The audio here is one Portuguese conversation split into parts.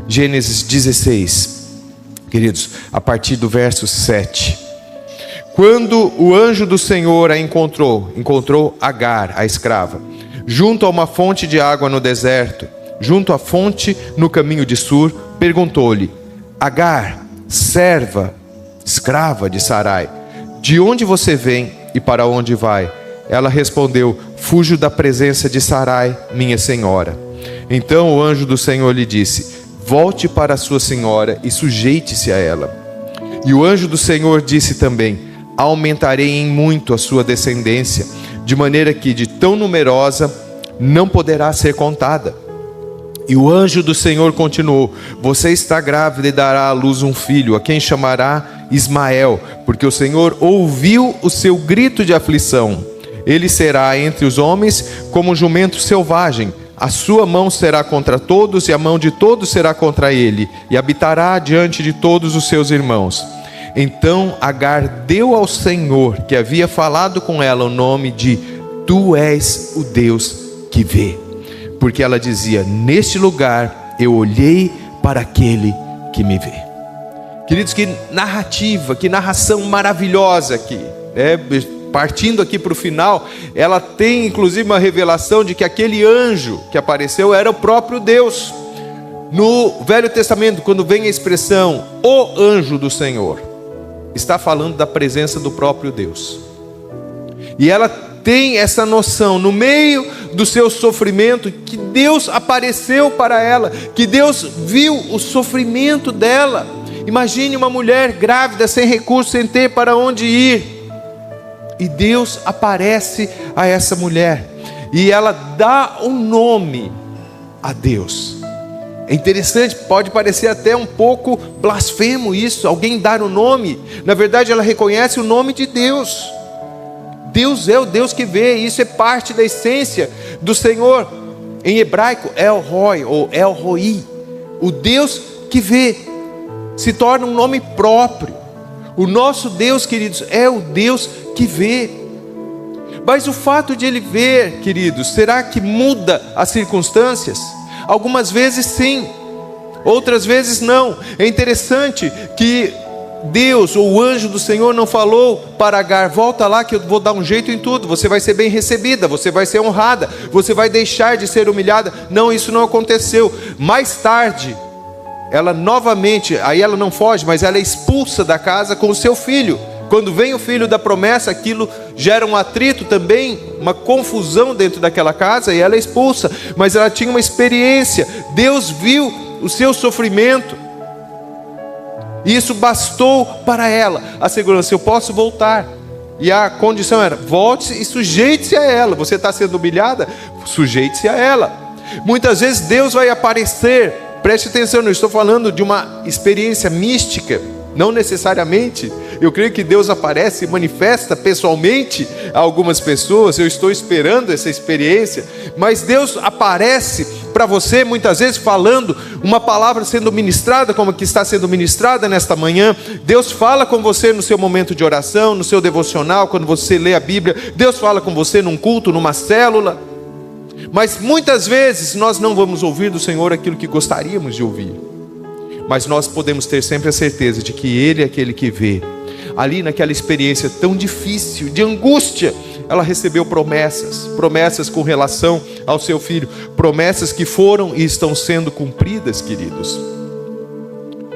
Gênesis 16, queridos, a partir do verso 7. Quando o anjo do Senhor a encontrou Agar, a escrava, junto a uma fonte de água no deserto, junto à fonte no caminho de Sur, perguntou-lhe: Agar, serva, escrava de Sarai, de onde você vem e para onde vai? Ela respondeu: fujo da presença de Sarai, minha senhora. Então o anjo do Senhor lhe disse: volte para sua senhora e sujeite-se a ela. E o anjo do Senhor disse também: aumentarei em muito a sua descendência, de maneira que de tão numerosa não poderá ser contada. E o anjo do Senhor continuou: você está grávida e dará à luz um filho, a quem chamará Ismael, porque o Senhor ouviu o seu grito de aflição. Ele será entre os homens como um jumento selvagem. A sua mão será contra todos e a mão de todos será contra ele, e habitará diante de todos os seus irmãos. Então Agar deu ao Senhor, que havia falado com ela, o nome de Tu és o Deus que vê. Porque ela dizia: neste lugar eu olhei para aquele que me vê. Queridos, que narrativa, que narração maravilhosa aqui, né? Partindo aqui para o final, ela tem inclusive uma revelação de que aquele anjo que apareceu era o próprio Deus. No Velho Testamento, quando vem a expressão o anjo do Senhor, está falando da presença do próprio Deus. E ela tem essa noção, no meio do seu sofrimento, que Deus apareceu para ela, que Deus viu o sofrimento dela. Imagine uma mulher grávida, sem recursos, sem ter para onde ir. E Deus aparece a essa mulher, e ela dá um nome a Deus. É interessante, pode parecer até um pouco blasfemo isso, alguém dar um nome. Na verdade ela reconhece o nome de Deus. Deus é o Deus que vê, isso é parte da essência do Senhor. Em hebraico, El Roi ou El Roi, o Deus que vê, se torna um nome próprio. O nosso Deus, queridos, é o Deus que vê. Mas o fato de Ele ver, queridos, será que muda as circunstâncias? Algumas vezes sim, outras vezes não. É interessante que Deus, ou o anjo do Senhor, não falou para Agar: volta lá que eu vou dar um jeito em tudo, você vai ser bem recebida, você vai ser honrada, você vai deixar de ser humilhada. Não, isso não aconteceu. Mais tarde, ela novamente, aí ela não foge, mas ela é expulsa da casa com o seu filho. Quando vem o filho da promessa, aquilo gera um atrito também, uma confusão dentro daquela casa, e ela é expulsa. Mas ela tinha uma experiência, Deus viu o seu sofrimento, e isso bastou para ela a segurança: eu posso voltar. E a condição era: volte e sujeite-se a ela. Você está sendo humilhada? Sujeite-se a ela. Muitas vezes Deus vai aparecer, preste atenção, não estou falando de uma experiência mística, não necessariamente. Eu creio que Deus aparece e manifesta pessoalmente a algumas pessoas. Eu estou esperando essa experiência. Mas Deus aparece para você muitas vezes falando uma palavra sendo ministrada, como a que está sendo ministrada nesta manhã. Deus fala com você no seu momento de oração, no seu devocional, quando você lê a Bíblia. Deus fala com você num culto, numa célula. Mas muitas vezes nós não vamos ouvir do Senhor aquilo que gostaríamos de ouvir. Mas nós podemos ter sempre a certeza de que Ele é aquele que vê. Ali naquela experiência tão difícil, de angústia, ela recebeu promessas com relação ao seu filho, promessas que foram e estão sendo cumpridas, queridos.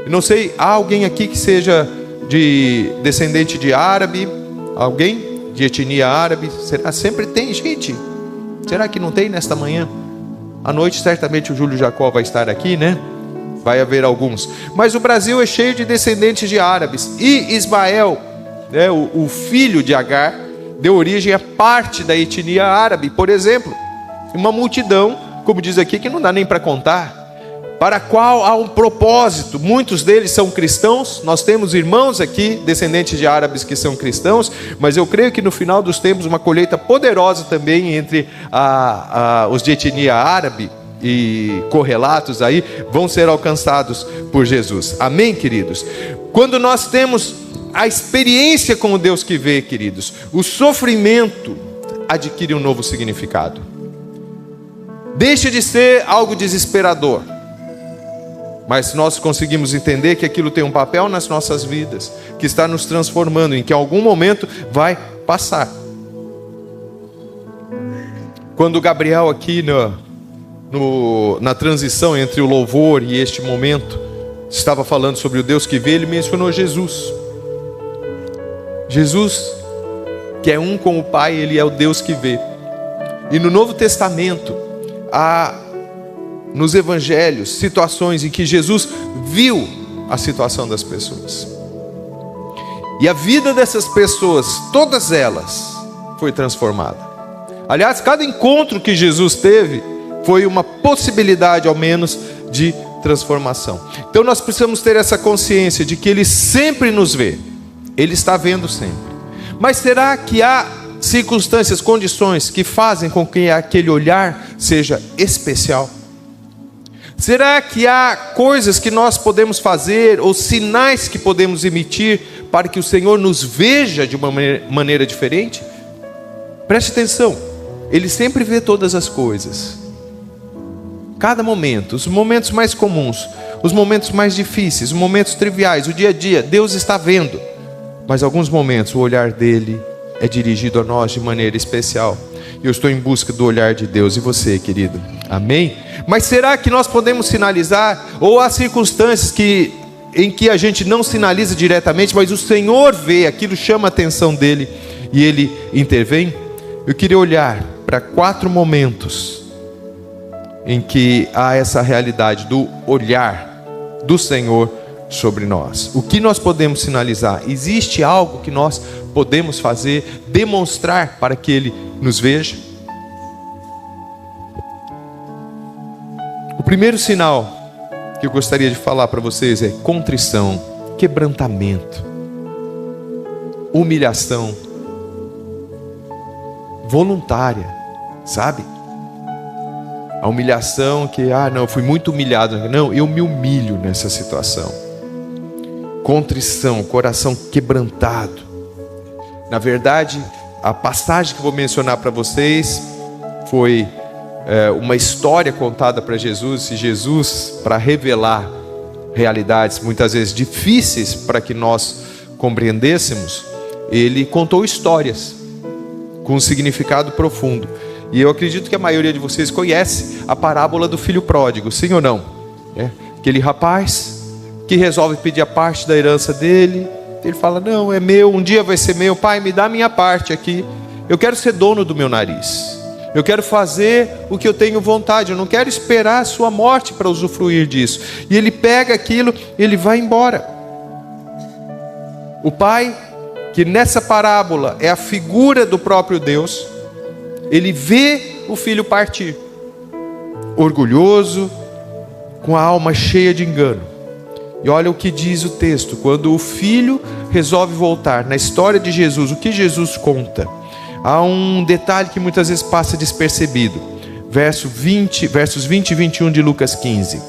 Eu não sei, há alguém aqui que seja de descendente de árabe? Alguém de etnia árabe? Será? Sempre tem gente. Será que não tem nesta manhã? À noite certamente o Júlio Jacó vai estar aqui, né? Vai haver alguns. Mas o Brasil é cheio de descendentes de árabes. E Ismael, né, o filho de Agar, deu origem a parte da etnia árabe. Por exemplo, uma multidão, como diz aqui, que não dá nem para contar, para a qual há um propósito. Muitos deles são cristãos. Nós temos irmãos aqui, descendentes de árabes, que são cristãos. Mas eu creio que no final dos tempos, uma colheita poderosa também entre os de etnia árabe e correlatos aí vão ser alcançados por Jesus. Amém, queridos? Quando nós temos a experiência com o Deus que vê, queridos, o sofrimento adquire um novo significado. Deixa de ser algo desesperador. Mas nós conseguimos entender que aquilo tem um papel nas nossas vidas, que está nos transformando, em que em algum momento vai passar. Quando Gabriel aqui na transição entre o louvor e este momento, estava falando sobre o Deus que vê, ele mencionou Jesus. Jesus, que é um com o Pai, ele é o Deus que vê. E no Novo Testamento, nos evangelhos, situações em que Jesus viu a situação das pessoas. E a vida dessas pessoas, todas elas, foi transformada. Aliás, cada encontro que Jesus teve foi uma possibilidade, ao menos, de transformação. Então nós precisamos ter essa consciência de que Ele sempre nos vê. Ele está vendo sempre. Mas será que há circunstâncias, condições que fazem com que aquele olhar seja especial? Será que há coisas que nós podemos fazer, ou sinais que podemos emitir, para que o Senhor nos veja de uma maneira diferente? Preste atenção, Ele sempre vê todas as coisas. Cada momento, os momentos mais comuns, os momentos mais difíceis, os momentos triviais, o dia a dia, Deus está vendo. Mas em alguns momentos o olhar dele é dirigido a nós de maneira especial. Eu estou em busca do olhar de Deus. E você, querido? Amém? Mas será que nós podemos sinalizar? Ou há circunstâncias em que a gente não sinaliza diretamente, mas o Senhor vê, aquilo chama a atenção dele e ele intervém? Eu queria olhar para 4 momentos em que há essa realidade do olhar do Senhor sobre nós. O que nós podemos sinalizar? Existe algo que nós podemos fazer, demonstrar para que Ele nos veja? O primeiro sinal que eu gostaria de falar para vocês é contrição, quebrantamento, humilhação voluntária, sabe? A humilhação que, não, eu fui muito humilhado. Não, eu me humilho nessa situação. Contrição, coração quebrantado. Na verdade, a passagem que eu vou mencionar para vocês foi uma história contada para Jesus. E Jesus, para revelar realidades muitas vezes difíceis para que nós compreendêssemos, ele contou histórias com um significado profundo. E eu acredito que a maioria de vocês conhece a parábola do filho pródigo, sim ou não? Aquele rapaz que resolve pedir a parte da herança dele. Ele fala, não, é meu, um dia vai ser meu. Pai, me dá a minha parte aqui. Eu quero ser dono do meu nariz. Eu quero fazer o que eu tenho vontade. Eu não quero esperar a sua morte para usufruir disso. E ele pega aquilo e ele vai embora. O pai, que nessa parábola é a figura do próprio Deus, ele vê o filho partir, orgulhoso, com a alma cheia de engano. E olha o que diz o texto, quando o filho resolve voltar. Na história de Jesus, o que Jesus conta? Há um detalhe que muitas vezes passa despercebido. Versos 20 e 21 de Lucas 15.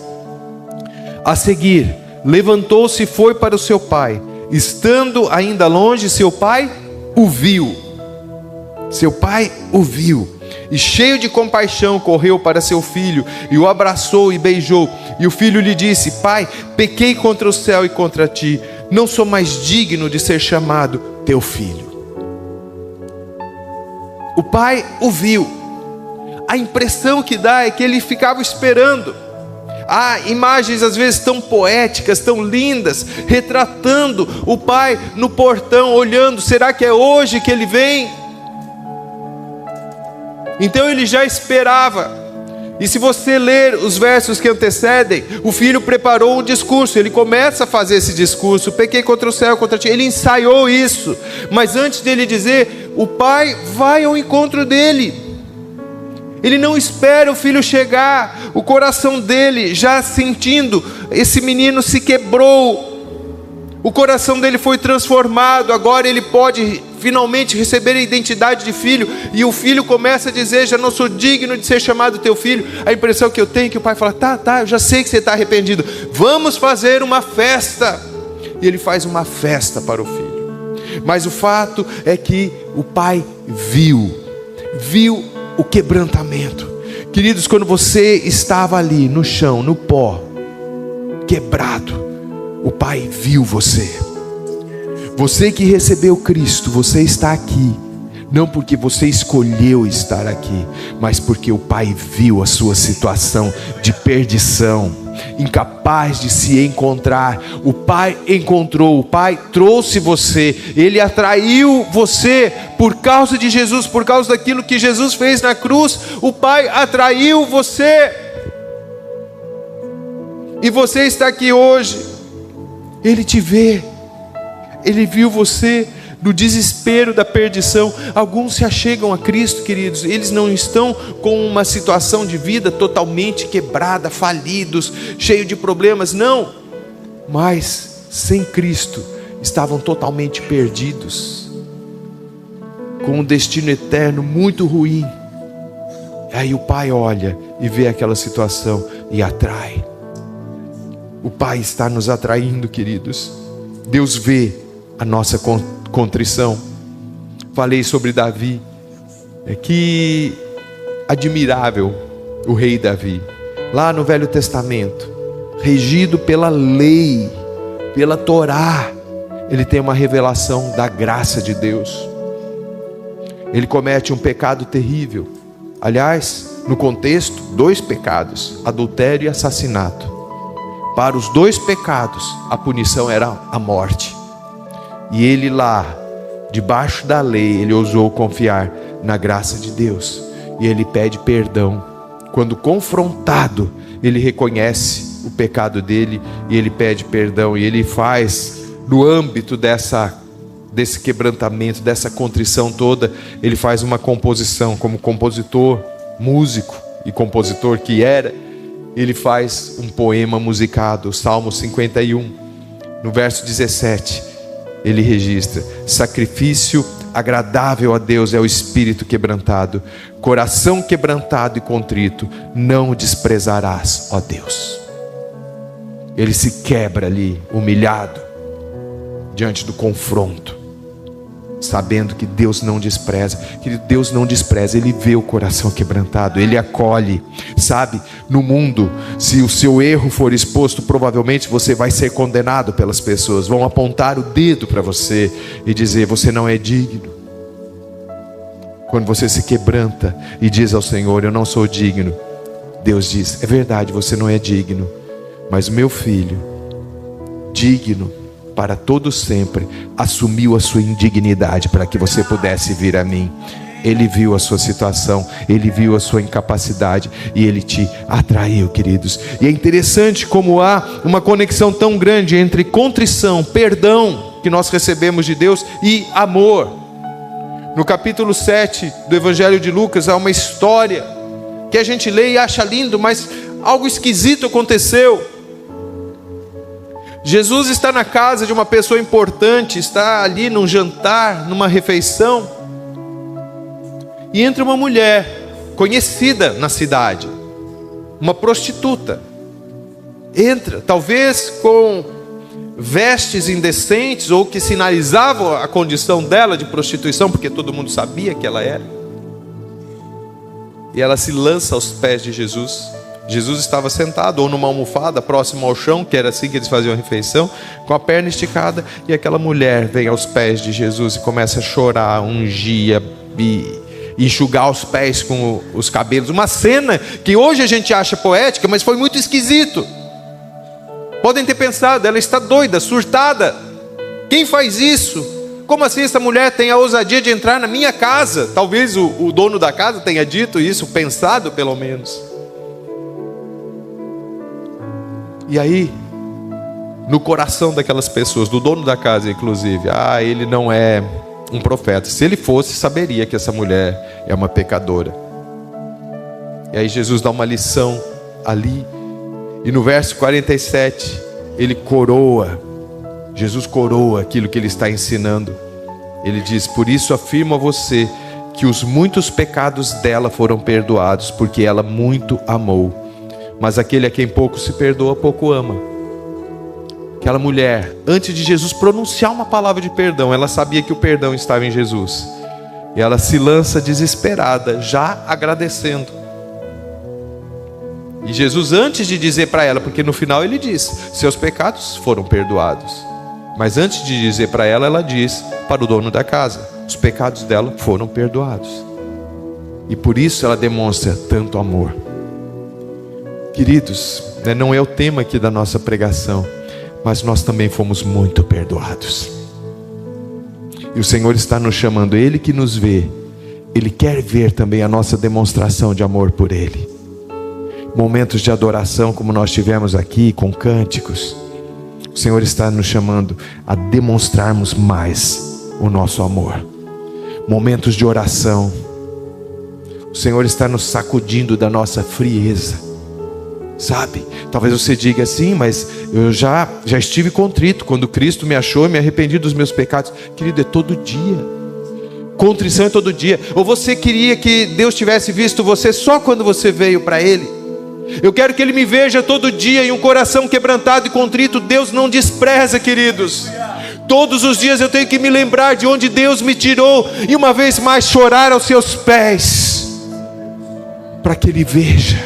A seguir, levantou-se e foi para o seu pai. Estando ainda longe, seu pai o viu. Seu pai o viu, e cheio de compaixão correu para seu filho, e o abraçou e beijou. E o filho lhe disse, pai, pequei contra o céu e contra ti, não sou mais digno de ser chamado teu filho. O pai o viu. A impressão que dá é que ele ficava esperando. Há imagens às vezes tão poéticas, tão lindas, retratando o pai no portão, olhando, será que é hoje que ele vem? Então ele já esperava. E se você ler os versos que antecedem, o filho preparou um discurso. Ele começa a fazer esse discurso. Pequei contra o céu, contra ti. Ele ensaiou isso. Mas antes dele dizer, o pai vai ao encontro dele. Ele não espera o filho chegar. O coração dele já sentindo, esse menino se quebrou. O coração dele foi transformado. Agora ele pode finalmente receber a identidade de filho. E o filho começa a dizer, já não sou digno de ser chamado teu filho. A impressão que eu tenho é que o pai fala, tá, eu já sei que você está arrependido. Vamos fazer uma festa. E ele faz uma festa para o filho. Mas o fato é que o pai viu o quebrantamento. Queridos, quando você estava ali no chão, no pó, quebrado, o Pai viu você. Você que recebeu Cristo, você está aqui, não porque você escolheu estar aqui, mas porque o Pai viu a sua situação de perdição, incapaz de se encontrar. O Pai encontrou, o Pai trouxe você, Ele atraiu você por causa de Jesus, por causa daquilo que Jesus fez na cruz. O Pai atraiu você, e você está aqui hoje. Ele te vê, Ele viu você no desespero da perdição. Alguns se achegam a Cristo, queridos, eles não estão com uma situação de vida totalmente quebrada, falidos, cheio de problemas, não, mas sem Cristo estavam totalmente perdidos, com um destino eterno muito ruim. Aí o Pai olha e vê aquela situação e atrai. O Pai está nos atraindo, queridos. Deus vê a nossa contrição. Falei sobre Davi, que admirável o rei Davi, lá no Velho Testamento, regido pela lei, pela Torá, ele tem uma revelação da graça de Deus. Ele comete um pecado terrível, aliás, no contexto, 2 pecados, adultério e assassinato. Para os 2 pecados, a punição era a morte. E ele lá, debaixo da lei, ele ousou confiar na graça de Deus. E ele pede perdão. Quando confrontado, ele reconhece o pecado dele e ele pede perdão. E ele faz, no âmbito desse quebrantamento, dessa contrição toda, ele faz uma composição. Como compositor, músico e compositor que era, ele faz um poema musicado, o Salmo 51. No verso 17, ele registra: sacrifício agradável a Deus é o espírito quebrantado, coração quebrantado e contrito não desprezarás, ó Deus. Ele se quebra ali, humilhado, diante do confronto, sabendo que Deus não despreza. Que Deus não despreza, Ele vê o coração quebrantado, Ele acolhe. Sabe, no mundo, se o seu erro for exposto, provavelmente você vai ser condenado pelas pessoas. Vão apontar o dedo para você e dizer: você não é digno. Quando você se quebranta e diz ao Senhor: eu não sou digno, Deus diz: é verdade, você não é digno, mas meu filho, digno para todo sempre, assumiu a sua indignidade para que você pudesse vir a mim. Ele viu a sua situação, Ele viu a sua incapacidade e Ele te atraiu, queridos. E é interessante como há uma conexão tão grande entre contrição, perdão que nós recebemos de Deus, e amor. No capítulo 7 do Evangelho de Lucas há uma história que a gente lê e acha lindo, mas algo esquisito aconteceu. Jesus está na casa de uma pessoa importante, está ali num jantar, numa refeição, e entra uma mulher conhecida na cidade, uma prostituta. Entra, talvez com vestes indecentes, ou que sinalizavam a condição dela de prostituição, porque todo mundo sabia que ela era. E ela se lança aos pés de Jesus. Jesus estava sentado ou numa almofada próximo ao chão, que era assim que eles faziam a refeição, com a perna esticada, e aquela mulher vem aos pés de Jesus e começa a chorar, ungir e enxugar os pés com os cabelos. Uma cena que hoje a gente acha poética, mas foi muito esquisito. Podem ter pensado: ela está doida, surtada. Quem faz isso? Como assim essa mulher tem a ousadia de entrar na minha casa? Talvez o dono da casa tenha dito isso, pensado pelo menos. E aí, no coração daquelas pessoas, do dono da casa inclusive: ele não é um profeta. Se ele fosse, saberia que essa mulher é uma pecadora. E aí Jesus dá uma lição ali. E no verso 47, Jesus coroa aquilo que ele está ensinando. Ele diz: por isso afirmo a você que os muitos pecados dela foram perdoados, porque ela muito amou. Mas aquele a quem pouco se perdoa, pouco ama. Aquela mulher, antes de Jesus pronunciar uma palavra de perdão, ela sabia que o perdão estava em Jesus. E ela se lança desesperada, já agradecendo. E Jesus, antes de dizer para ela, porque no final ele diz: seus pecados foram perdoados. Mas antes de dizer para ela, ela diz para o dono da casa: os pecados dela foram perdoados. E por isso ela demonstra tanto amor. Queridos, não é o tema aqui da nossa pregação, mas nós também fomos muito perdoados. E o Senhor está nos chamando, Ele que nos vê, Ele quer ver também a nossa demonstração de amor por Ele. Momentos de adoração como nós tivemos aqui, com cânticos, o Senhor está nos chamando a demonstrarmos mais o nosso amor. Momentos de oração, o Senhor está nos sacudindo da nossa frieza, sabe? Talvez você diga assim: mas eu já estive contrito quando Cristo me achou e me arrependi dos meus pecados. Querido, é todo dia. Contrição é todo dia. Ou você queria que Deus tivesse visto você só quando você veio para Ele? Eu quero que Ele me veja todo dia em um coração quebrantado e contrito. Deus não despreza, queridos. Todos os dias eu tenho que me lembrar de onde Deus me tirou e uma vez mais chorar aos seus pés, para que Ele veja.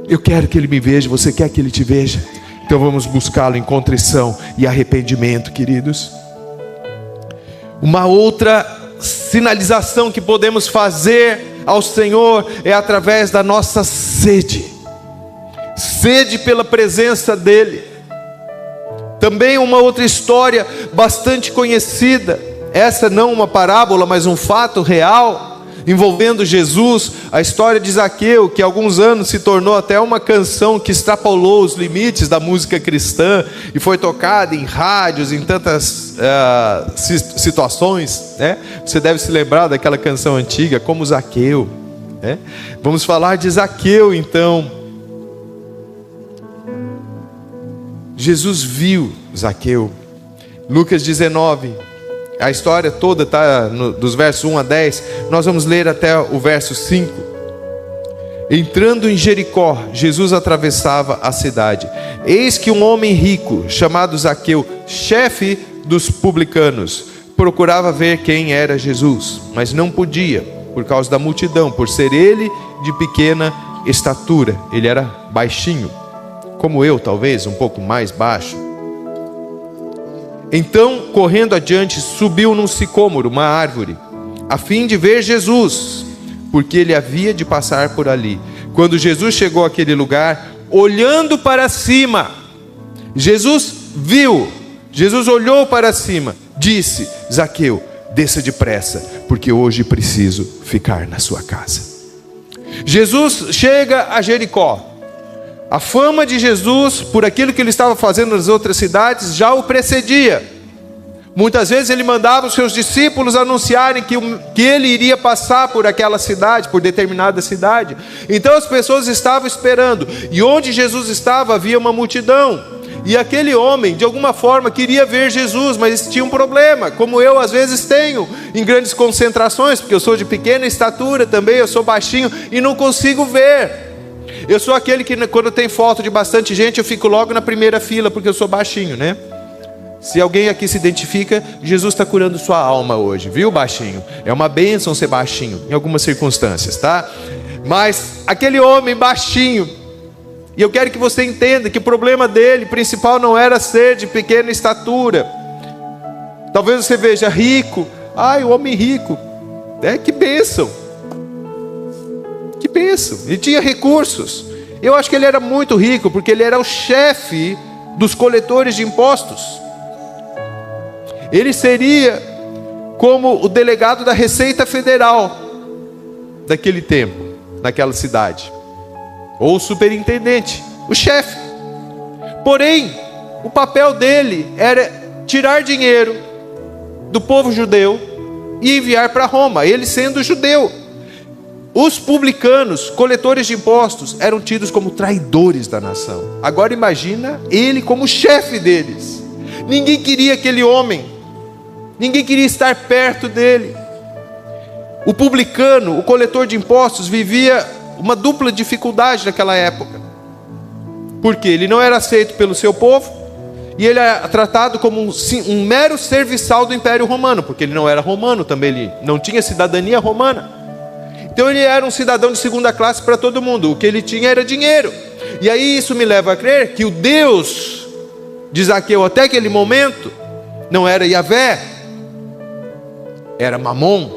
Eu quero que Ele me veja. Você quer que Ele te veja? Então vamos buscá-lo em contrição e arrependimento, queridos. Uma outra sinalização que podemos fazer ao Senhor é através da nossa sede pela presença dEle. Também uma outra história bastante conhecida, essa não uma parábola, mas um fato real, envolvendo Jesus, a história de Zaqueu, que há alguns anos se tornou até uma canção que extrapolou os limites da música cristã e foi tocada em rádios, em tantas situações, né? Você deve se lembrar daquela canção antiga, como Zaqueu, né? Vamos falar de Zaqueu então. Jesus viu Zaqueu. Lucas 19, a história toda está dos versos 1 a 10. Nós vamos ler até o verso 5. Entrando em Jericó, Jesus atravessava a cidade. Eis que um homem rico, chamado Zaqueu, chefe dos publicanos, procurava ver quem era Jesus, mas não podia, por causa da multidão, por ser ele de pequena estatura. Ele era baixinho, como eu talvez, um pouco mais baixo. Então, correndo adiante, subiu num sicômoro, uma árvore, a fim de ver Jesus, porque ele havia de passar por ali. Quando Jesus chegou àquele lugar, olhando para cima, Jesus viu, Jesus olhou para cima, disse: Zaqueu, desça depressa, porque hoje preciso ficar na sua casa. Jesus chega a Jericó. A fama de Jesus, por aquilo que ele estava fazendo nas outras cidades, já o precedia. Muitas vezes ele mandava os seus discípulos anunciarem que ele iria passar por aquela cidade, por determinada cidade. Então as pessoas estavam esperando, e onde Jesus estava havia uma multidão. E aquele homem, de alguma forma, queria ver Jesus, mas tinha um problema, como eu às vezes tenho, em grandes concentrações, porque eu sou de pequena estatura também, eu sou baixinho, e não consigo ver. Eu sou aquele que, quando tem foto de bastante gente, eu fico logo na primeira fila, porque eu sou baixinho, né? Se alguém aqui se identifica, Jesus está curando sua alma hoje, viu, baixinho? É uma bênção ser baixinho, em algumas circunstâncias, tá? Mas aquele homem baixinho, e eu quero que você entenda que o problema dele principal não era ser de pequena estatura. Talvez você veja rico, ai, o homem rico, que bênção. Que bênção, ele tinha recursos. Eu acho que ele era muito rico, porque ele era o chefe dos coletores de impostos. Ele seria como o delegado da Receita Federal daquele tempo, naquela cidade, ou o superintendente, o chefe. Porém, o papel dele era tirar dinheiro do povo judeu e enviar para Roma, ele sendo judeu. Os publicanos, coletores de impostos, eram tidos como traidores da nação. Agora imagina ele como chefe deles. Ninguém queria aquele homem, ninguém queria estar perto dele. O publicano, o coletor de impostos, vivia uma dupla dificuldade naquela época, porque ele não era aceito pelo seu povo, e ele era tratado como um mero serviçal do Império Romano, porque ele não era romano também, ele não tinha cidadania romana. Então ele era um cidadão de segunda classe para todo mundo. O que ele tinha era dinheiro. E aí isso me leva a crer que o Deus de Zaqueu até aquele momento não era Yahvé, era Mamon.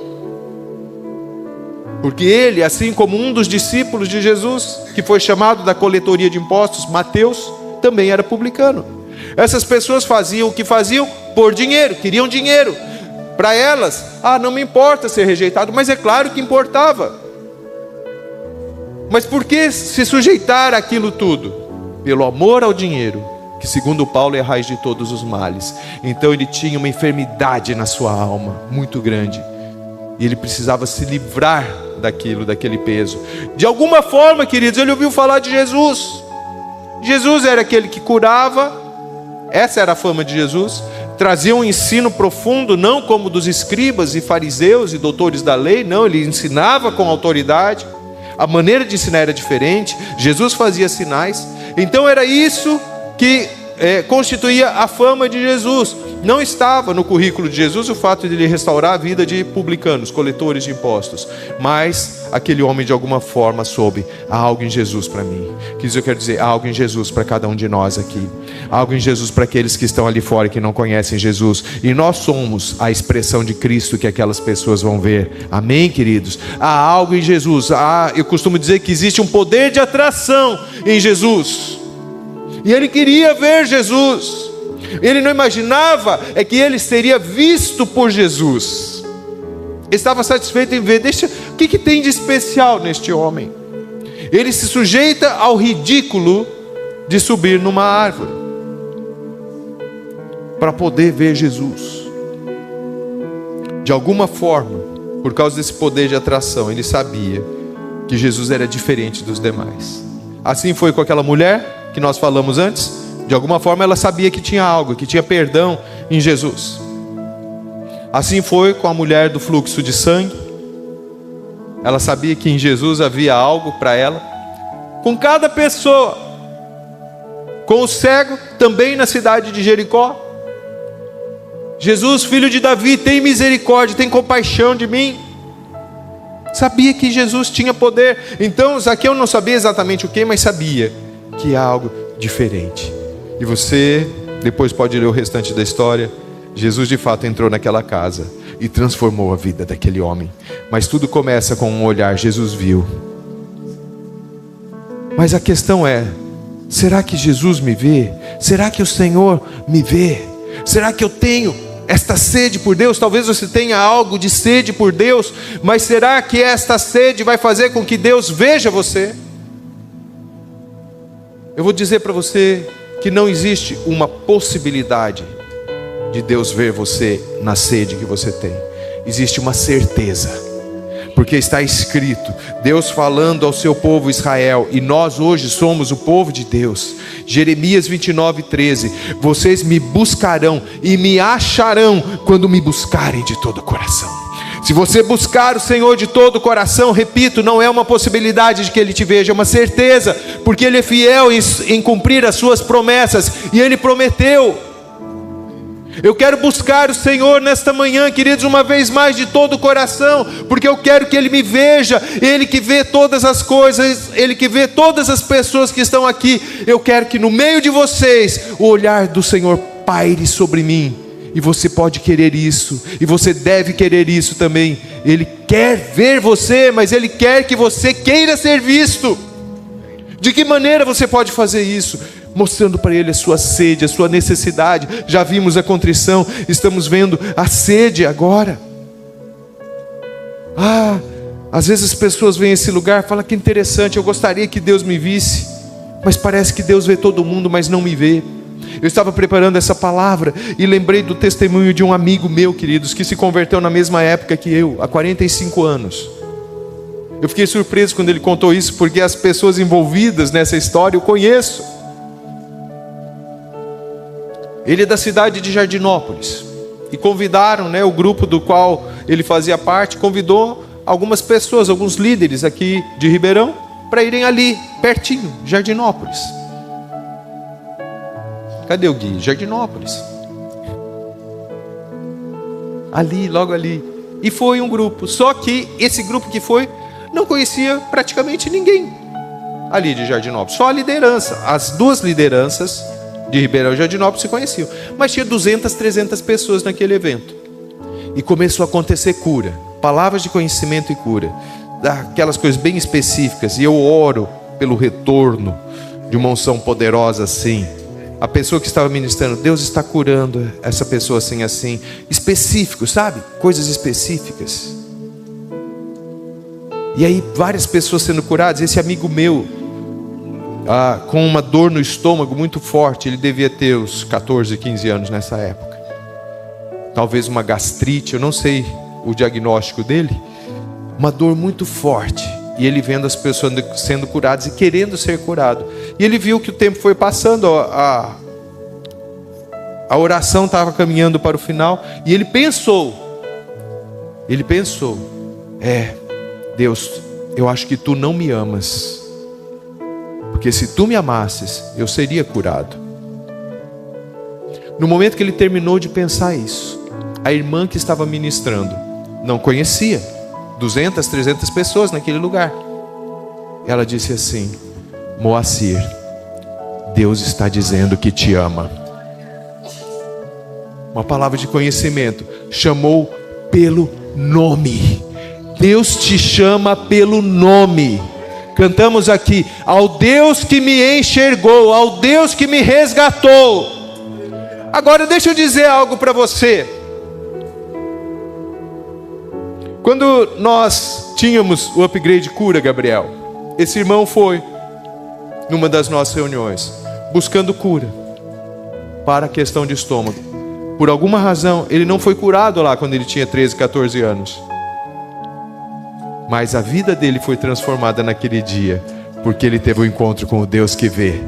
Porque ele, assim como um dos discípulos de Jesus, que foi chamado da coletoria de impostos, Mateus, também era publicano. Essas pessoas faziam o que faziam por dinheiro, queriam dinheiro. Para elas, não me importa ser rejeitado, mas é claro que importava. Mas por que se sujeitar àquilo tudo? Pelo amor ao dinheiro, que segundo Paulo é a raiz de todos os males. Então ele tinha uma enfermidade na sua alma, muito grande. E ele precisava se livrar daquele peso. De alguma forma, queridos, ele ouviu falar de Jesus. Jesus era aquele que curava. Essa era a fama de Jesus. Trazia um ensino profundo, não como dos escribas e fariseus e doutores da lei. Não, ele ensinava com autoridade. A maneira de ensinar era diferente. Jesus fazia sinais. Então era isso que constituía a fama de Jesus. Não estava no currículo de Jesus o fato de ele restaurar a vida de publicanos, coletores de impostos. Mas aquele homem de alguma forma soube: há algo em Jesus para mim. Eu quero dizer, há algo em Jesus para cada um de nós aqui. Há algo em Jesus para aqueles que estão ali fora e que não conhecem Jesus. E nós somos a expressão de Cristo que aquelas pessoas vão ver. Amém, queridos? Há algo em Jesus. Eu costumo dizer que existe um poder de atração em Jesus. E ele queria ver Jesus. Ele não imaginava que ele seria visto por Jesus. Ele estava satisfeito em ver, o que tem de especial neste homem? Ele se sujeita ao ridículo de subir numa árvore para poder ver Jesus. De alguma forma, por causa desse poder de atração, ele sabia que Jesus era diferente dos demais. Assim foi com aquela mulher que nós falamos antes. De alguma forma ela sabia que tinha algo, que tinha perdão em Jesus. Assim foi com a mulher do fluxo de sangue. Ela sabia que em Jesus havia algo para ela. Com cada pessoa. Com o cego, também na cidade de Jericó. Jesus, filho de Davi, tem misericórdia, tem compaixão de mim. Sabia que Jesus tinha poder. Então Zaqueu não sabia exatamente o que, mas sabia que há algo diferente. E você depois pode ler o restante da história. Jesus de fato entrou naquela casa e transformou a vida daquele homem. Mas tudo começa com um olhar. Jesus viu. Mas a questão é: será que Jesus me vê? Será que o Senhor me vê? Será que eu tenho esta sede por Deus? Talvez você tenha algo de sede por Deus, mas será que esta sede vai fazer com que Deus veja você? Eu vou dizer para você que não existe uma possibilidade de Deus ver você na sede que você tem. Existe uma certeza, porque está escrito, Deus falando ao seu povo Israel, e nós hoje somos o povo de Deus. Jeremias 29:13: vocês me buscarão e me acharão quando me buscarem de todo o coração. Se você buscar o Senhor de todo o coração, repito, não é uma possibilidade de que Ele te veja, é uma certeza, porque Ele é fiel em cumprir as suas promessas, e Ele prometeu. Eu quero buscar o Senhor nesta manhã, queridos, uma vez mais de todo o coração, porque eu quero que Ele me veja, Ele que vê todas as coisas, Ele que vê todas as pessoas que estão aqui. Eu quero que no meio de vocês, o olhar do Senhor paire sobre mim. E você pode querer isso, e você deve querer isso também. Ele quer ver você, mas Ele quer que você queira ser visto. De que maneira você pode fazer isso? Mostrando para Ele a sua sede, a sua necessidade. Já vimos a contrição, estamos vendo a sede agora. Às vezes as pessoas vêm a esse lugar e falam: que interessante, eu gostaria que Deus me visse, mas parece que Deus vê todo mundo, mas não me vê. Eu estava preparando essa palavra e lembrei do testemunho de um amigo meu, queridos, que se converteu na mesma época que eu, há 45 anos. Eu fiquei surpreso quando ele contou isso, porque as pessoas envolvidas nessa história eu conheço. Ele é da cidade de Jardinópolis, e convidaram, o grupo do qual ele fazia parte, convidou algumas pessoas, alguns líderes aqui de Ribeirão, para irem ali, pertinho, Jardinópolis. Cadê o Gui? Jardinópolis. Ali, logo ali. E foi um grupo. Só que esse grupo que foi, conhecia praticamente ninguém ali de Jardinópolis, só a liderança. As duas lideranças de Ribeirão e Jardinópolis se conheciam, mas tinha 200, 300 pessoas naquele evento. E começou a acontecer cura, palavras de conhecimento e cura, aquelas coisas bem específicas. E eu oro pelo retorno de uma unção poderosa assim. A pessoa que estava ministrando, Deus está curando essa pessoa assim, assim, específico, sabe? Coisas específicas. E aí várias pessoas sendo curadas. Esse amigo meu, com uma dor no estômago muito forte, ele devia ter uns 14, 15 anos nessa época. Talvez uma gastrite, eu não sei o diagnóstico dele. Uma dor muito forte. E ele vendo as pessoas sendo curadas e querendo ser curado. E ele viu que o tempo foi passando, a oração estava caminhando para o final. E ele pensou, Deus, eu acho que tu não me amas. Porque se tu me amasses, eu seria curado. No momento que ele terminou de pensar isso, a irmã que estava ministrando, não conhecia, 200, 300 pessoas naquele lugar. Ela disse assim: Moacir, Deus está dizendo que te ama. Uma palavra de conhecimento. Chamou pelo nome. Deus te chama pelo nome. Cantamos aqui: ao Deus que me enxergou, ao Deus que me resgatou. Agora deixa eu dizer algo para você. Quando nós tínhamos o Upgrade Cura, Gabriel, esse irmão foi numa das nossas reuniões buscando cura para a questão de estômago. Por alguma razão ele não foi curado lá quando ele tinha 13, 14 anos. Mas a vida dele foi transformada naquele dia, porque ele teve um encontro com o Deus que vê.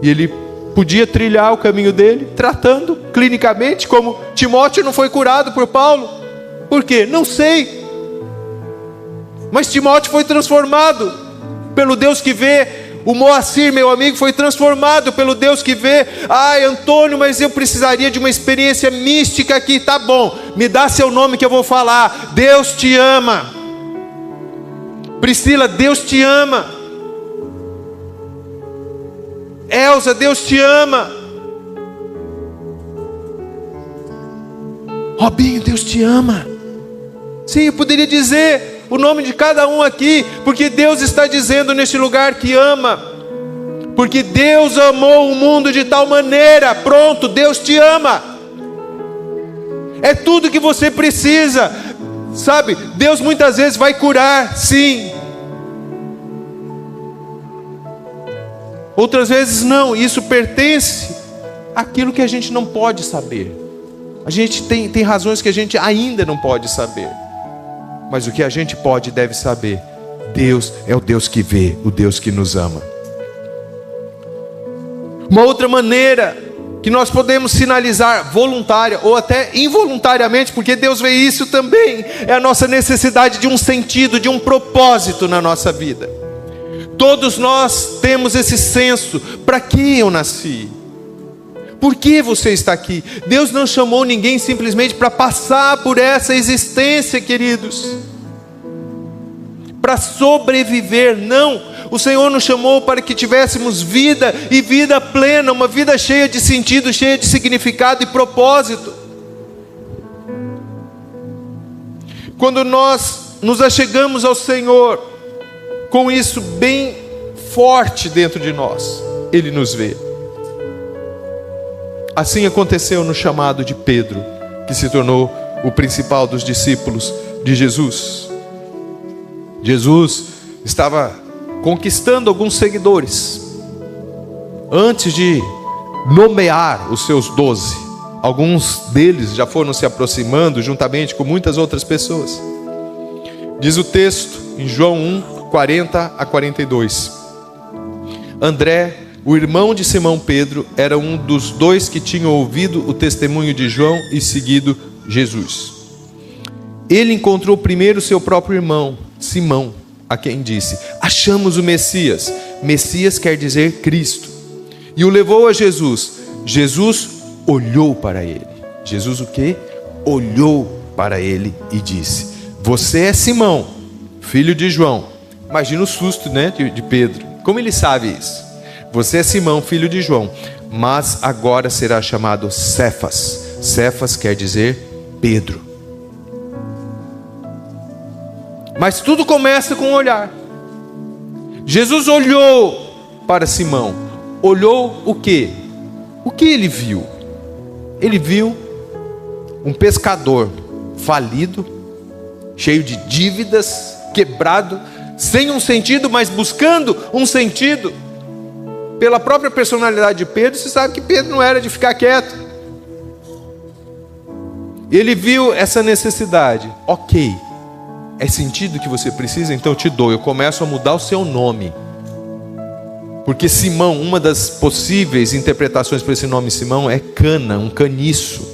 E ele podia trilhar o caminho dele, tratando clinicamente, como Timóteo não foi curado por Paulo. Por quê? Não sei. Mas Timóteo foi transformado pelo Deus que vê. O Moacir, meu amigo, foi transformado pelo Deus que vê. Ai, Antônio, mas eu precisaria de uma experiência mística aqui. Tá bom, me dá seu nome que eu vou falar. Deus te ama. Priscila, Deus te ama. Elza, Deus te ama. Robinho, Deus te ama. Sim, eu poderia dizer o nome de cada um aqui, porque Deus está dizendo neste lugar que ama. Porque Deus amou o mundo de tal maneira. Pronto, Deus te ama. É tudo que você precisa. Sabe, Deus muitas vezes vai curar, sim. Outras vezes não. Isso pertence àquilo que a gente não pode saber. A gente tem razões que a gente ainda não pode saber. Mas o que a gente pode e deve saber: Deus é o Deus que vê, o Deus que nos ama. Uma outra maneira que nós podemos sinalizar voluntária ou até involuntariamente, porque Deus vê isso também, é a nossa necessidade de um sentido, de um propósito na nossa vida. Todos nós temos esse senso: para que eu nasci? Por que você está aqui? Deus não chamou ninguém simplesmente para passar por essa existência, queridos, para sobreviver. Não, o Senhor nos chamou para que tivéssemos vida, e vida plena, uma vida cheia de sentido, cheia de significado e propósito. Quando nós nos achegamos ao Senhor com isso bem forte dentro de nós, Ele nos vê. Assim aconteceu no chamado de Pedro, que se tornou o principal dos discípulos de Jesus. Jesus estava conquistando alguns seguidores antes de nomear os seus 12. Alguns deles já foram se aproximando juntamente com muitas outras pessoas. Diz o texto em João 1, 40 a 42. André, o irmão de Simão Pedro, era um dos dois que tinham ouvido o testemunho de João e seguido Jesus. Ele encontrou primeiro seu próprio irmão, Simão, a quem disse: achamos o Messias. Messias quer dizer Cristo. E o levou a Jesus. Jesus olhou para ele. Jesus o quê? Olhou para ele e disse: você é Simão, filho de João. Imagina o susto, né, de Pedro. Como ele sabe isso? Você é Simão, filho de João, mas agora será chamado Cefas. Cefas quer dizer Pedro. Mas tudo começa com um olhar. Jesus olhou para Simão. Olhou o quê? O que ele viu? Ele viu um pescador falido, cheio de dívidas, quebrado, sem um sentido, mas buscando um sentido. Pela própria personalidade de Pedro, você sabe que Pedro não era de ficar quieto. Ele viu essa necessidade. Ok, é sentido que você precisa? Então eu te dou. Eu começo a mudar o seu nome. Porque Simão, uma das possíveis interpretações para esse nome Simão é cana, um caniço.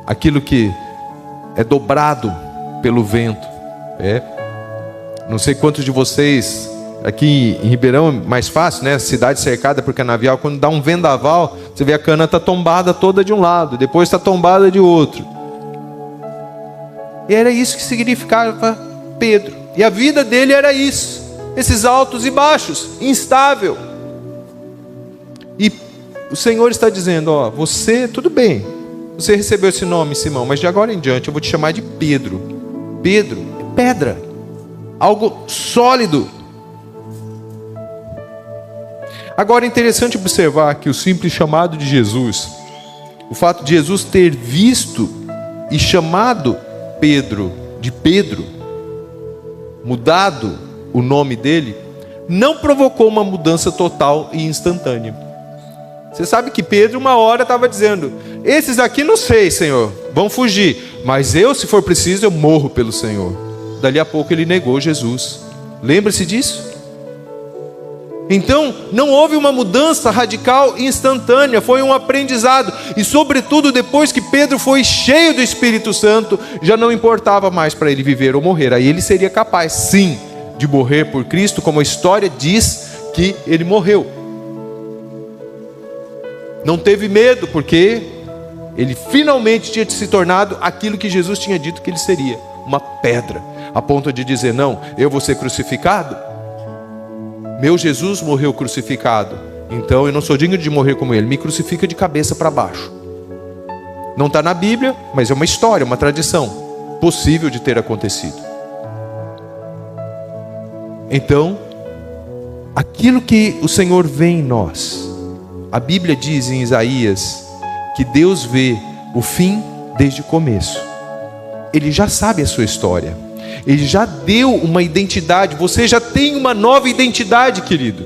Aquilo que é dobrado pelo vento. Não sei quantos de vocês, aqui em Ribeirão é mais fácil, né? Cidade cercada por canavial, quando dá um vendaval, você vê a cana está tombada toda de um lado, depois está tombada de outro. E era isso que significava Pedro. E a vida dele era isso. Esses altos e baixos, instável. E o Senhor está dizendo, ó, você, tudo bem, você recebeu esse nome, Simão, mas de agora em diante eu vou te chamar de Pedro. Pedro é pedra, algo sólido. Agora é interessante observar que o simples chamado de Jesus, o fato de Jesus ter visto e chamado Pedro de Pedro, mudado o nome dele, não provocou uma mudança total e instantânea. Você sabe que Pedro uma hora estava dizendo, esses aqui não sei, Senhor, vão fugir, mas eu, se for preciso, eu morro pelo Senhor. Dali a pouco ele negou Jesus. Lembra-se disso? Então, não houve uma mudança radical e instantânea, foi um aprendizado. E sobretudo, depois que Pedro foi cheio do Espírito Santo, já não importava mais para ele viver ou morrer. Aí ele seria capaz, sim, de morrer por Cristo, como a história diz que ele morreu. Não teve medo, porque ele finalmente tinha se tornado aquilo que Jesus tinha dito que ele seria, uma pedra, a ponto de dizer, não, eu vou ser crucificado? Meu Jesus morreu crucificado, então eu não sou digno de morrer como ele, me crucifica de cabeça para baixo. Não está na Bíblia, mas é uma história, uma tradição, possível de ter acontecido. Então, aquilo que o Senhor vê em nós, a Bíblia diz em Isaías, que Deus vê o fim desde o começo. Ele já sabe a sua história. Ele já deu uma identidade. Você já tem uma nova identidade, querido.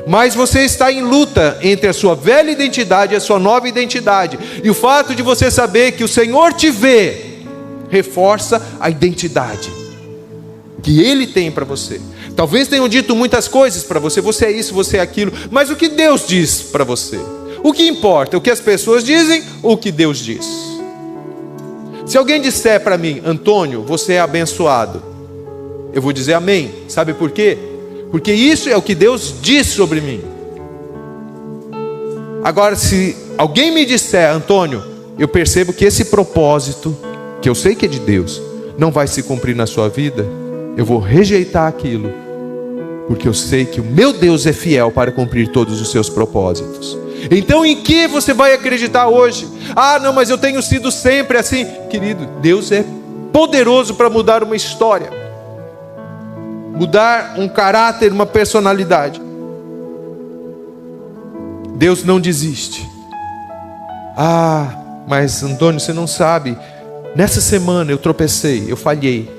Mas você está em luta entre a sua velha identidade e a sua nova identidade. E o fato de você saber que o Senhor te vê, reforça a identidade que Ele tem para você. Talvez tenham dito muitas coisas para você, você é isso, você é aquilo, mas o que Deus diz para você? O que importa? O que as pessoas dizem ou o que Deus diz? Se alguém disser para mim, Antônio, você é abençoado, eu vou dizer amém. Sabe por quê? Porque isso é o que Deus diz sobre mim. Agora, se alguém me disser, Antônio, eu percebo que esse propósito, que eu sei que é de Deus, não vai se cumprir na sua vida, eu vou rejeitar aquilo, porque eu sei que o meu Deus é fiel para cumprir todos os seus propósitos. Então em que você vai acreditar hoje? Ah, não, mas eu tenho sido sempre assim. Querido, Deus é poderoso para mudar uma história, mudar um caráter, uma personalidade. Deus não desiste. Ah, mas Antônio, você não sabe, nessa semana eu tropecei, eu falhei.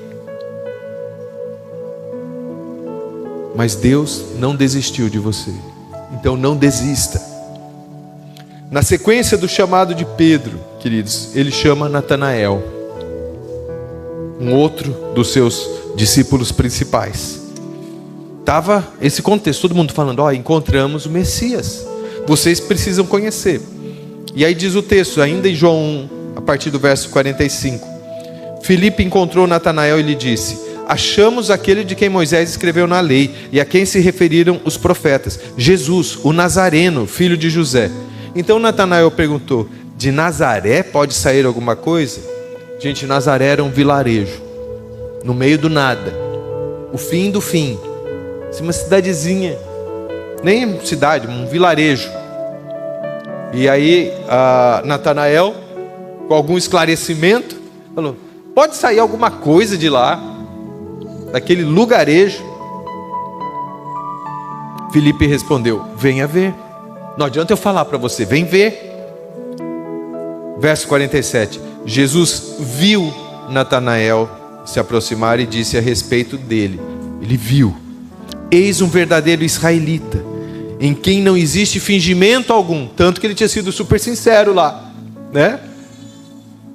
Mas Deus não desistiu de você. Então não desista. Na sequência do chamado de Pedro, queridos, ele chama Natanael, um outro dos seus discípulos principais. Estava esse contexto, todo mundo falando, ó, encontramos o Messias, vocês precisam conhecer. E aí diz o texto, ainda em João 1, a partir do verso 45. Filipe encontrou Natanael e lhe disse, achamos aquele de quem Moisés escreveu na lei e a quem se referiram os profetas, Jesus, o Nazareno, filho de José. Então Natanael perguntou, de Nazaré pode sair alguma coisa? Gente, Nazaré era um vilarejo, no meio do nada. o fim do fim. Uma cidadezinha, nem cidade, um vilarejo. E aí Natanael, com algum esclarecimento, falou: pode sair alguma coisa de lá, daquele lugarejo? Filipe respondeu: venha ver. Não adianta eu falar para você, vem ver. Verso 47, Jesus viu Natanael se aproximar e disse a respeito dele, ele viu: eis um verdadeiro israelita, em quem não existe fingimento algum. Tanto que ele tinha sido super sincero lá, né?